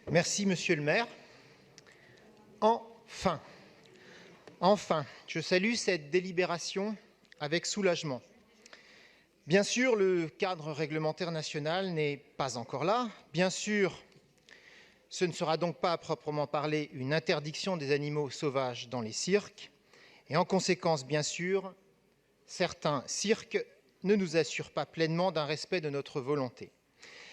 Merci, monsieur le maire. Enfin, je salue cette délibération avec soulagement. Bien sûr, le cadre réglementaire national n'est pas encore là. Bien sûr, ce ne sera donc pas à proprement parler une interdiction des animaux sauvages dans les cirques. Et en conséquence, bien sûr, certains cirques ne nous assurent pas pleinement d'un respect de notre volonté.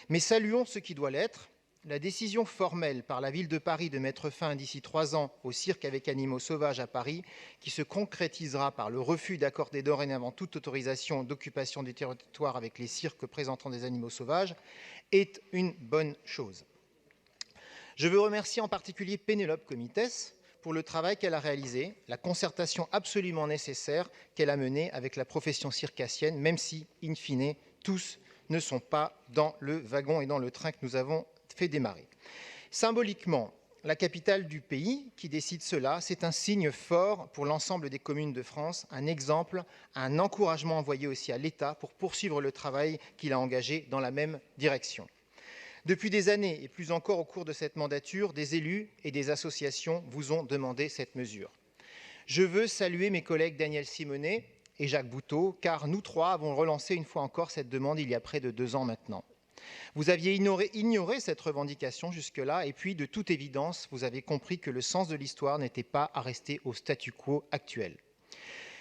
Mais saluons ce qui doit l'être. La décision formelle par la ville de Paris de mettre fin d'ici 3 ans au cirque avec animaux sauvages à Paris, qui se concrétisera par le refus d'accorder dorénavant toute autorisation d'occupation du territoire avec les cirques présentant des animaux sauvages, est une bonne chose. Je veux remercier en particulier Pénélope Comitès pour le travail qu'elle a réalisé, la concertation absolument nécessaire qu'elle a menée avec la profession circassienne, même si, in fine, tous ne sont pas dans le wagon et dans le train que nous avons fait démarrer. Symboliquement, la capitale du pays qui décide cela, c'est un signe fort pour l'ensemble des communes de France, un exemple, un encouragement envoyé aussi à l'État pour poursuivre le travail qu'il a engagé dans la même direction. Depuis des années, et plus encore au cours de cette mandature, des élus et des associations vous ont demandé cette mesure. Je veux saluer mes collègues Daniel Simonet et Jacques Bouteau, car nous trois avons relancé une fois encore cette demande il y a près de 2 ans maintenant. Vous aviez ignoré cette revendication jusque-là, et puis, de toute évidence, vous avez compris que le sens de l'histoire n'était pas à rester au statu quo actuel.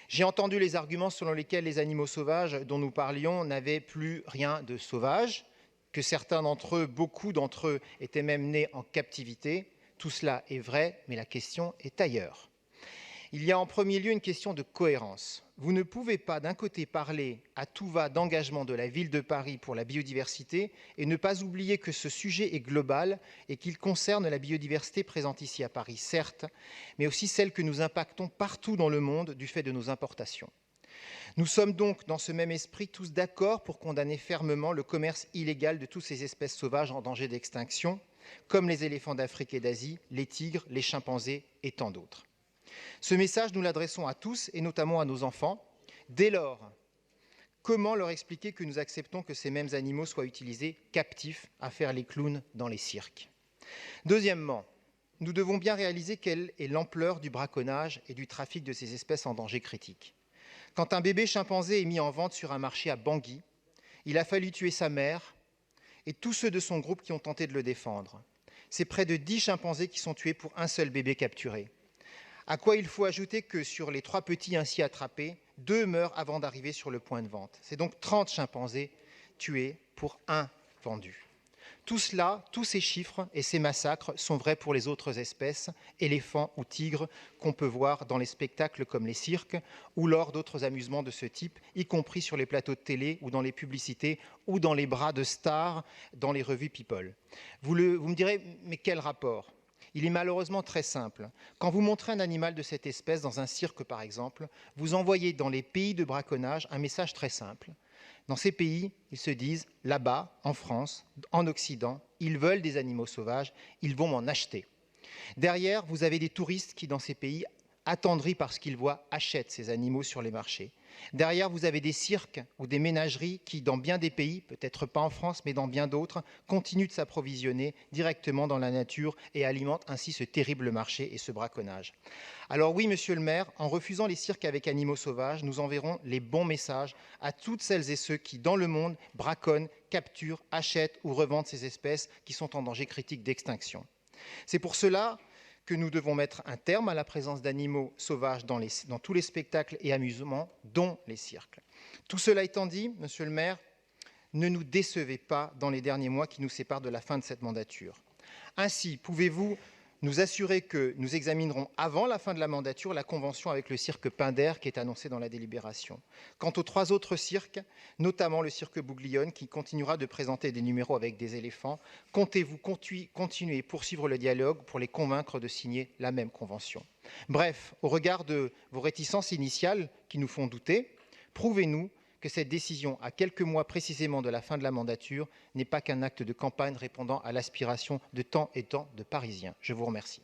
J'ai entendu les arguments selon lesquels les animaux sauvages dont nous parlions n'avaient plus rien de sauvage, que certains d'entre eux, beaucoup d'entre eux, étaient même nés en captivité. Tout cela est vrai, mais la question est ailleurs. Il y a en premier lieu une question de cohérence. Vous ne pouvez pas d'un côté parler à tout va d'engagement de la ville de Paris pour la biodiversité et ne pas oublier que ce sujet est global et qu'il concerne la biodiversité présente ici à Paris, certes, mais aussi celle que nous impactons partout dans le monde du fait de nos importations. Nous sommes donc, dans ce même esprit, tous d'accord pour condamner fermement le commerce illégal de toutes ces espèces sauvages en danger d'extinction, comme les éléphants d'Afrique et d'Asie, les tigres, les chimpanzés et tant d'autres. Ce message, nous l'adressons à tous, et notamment à nos enfants. Dès lors, comment leur expliquer que nous acceptons que ces mêmes animaux soient utilisés captifs à faire les clowns dans les cirques? Deuxièmement, nous devons bien réaliser quelle est l'ampleur du braconnage et du trafic de ces espèces en danger critique. Quand un bébé chimpanzé est mis en vente sur un marché à Bangui, il a fallu tuer sa mère et tous ceux de son groupe qui ont tenté de le défendre. C'est près de 10 chimpanzés qui sont tués pour un seul bébé capturé. À quoi il faut ajouter que sur les 3 petits ainsi attrapés, 2 meurent avant d'arriver sur le point de vente. C'est donc 30 chimpanzés tués pour 1 vendu. Tout cela, tous ces chiffres et ces massacres sont vrais pour les autres espèces, éléphants ou tigres, qu'on peut voir dans les spectacles comme les cirques ou lors d'autres amusements de ce type, y compris sur les plateaux de télé ou dans les publicités ou dans les bras de stars dans les revues People. Vous me direz, mais quel rapport ? Il est malheureusement très simple. Quand vous montrez un animal de cette espèce dans un cirque, par exemple, vous envoyez dans les pays de braconnage un message très simple. Dans ces pays, ils se disent, là-bas, en France, en Occident, ils veulent des animaux sauvages, ils vont m'en acheter. Derrière, vous avez des touristes qui, dans ces pays, attendris par ce qu'ils voient, achètent ces animaux sur les marchés. Derrière, vous avez des cirques ou des ménageries qui, dans bien des pays, peut-être pas en France, mais dans bien d'autres, continuent de s'approvisionner directement dans la nature et alimentent ainsi ce terrible marché et ce braconnage. Alors oui, monsieur le maire, en refusant les cirques avec animaux sauvages, nous enverrons les bons messages à toutes celles et ceux qui, dans le monde, braconnent, capturent, achètent ou revendent ces espèces qui sont en danger critique d'extinction. C'est pour cela que nous devons mettre un terme à la présence d'animaux sauvages dans tous les spectacles et amusements, dont les cirques. Tout cela étant dit, monsieur le maire, ne nous décevez pas dans les derniers mois qui nous séparent de la fin de cette mandature. Ainsi, pouvez-vous nous assurer que nous examinerons avant la fin de la mandature la convention avec le cirque Pinder qui est annoncée dans la délibération. Quant aux 3 autres cirques, notamment le cirque Bouglione qui continuera de présenter des numéros avec des éléphants, comptez-vous continuer et poursuivre le dialogue pour les convaincre de signer la même convention? Bref, au regard de vos réticences initiales qui nous font douter, prouvez-nous que cette décision, à quelques mois précisément de la fin de la mandature, n'est pas qu'un acte de campagne répondant à l'aspiration de tant et tant de Parisiens. Je vous remercie.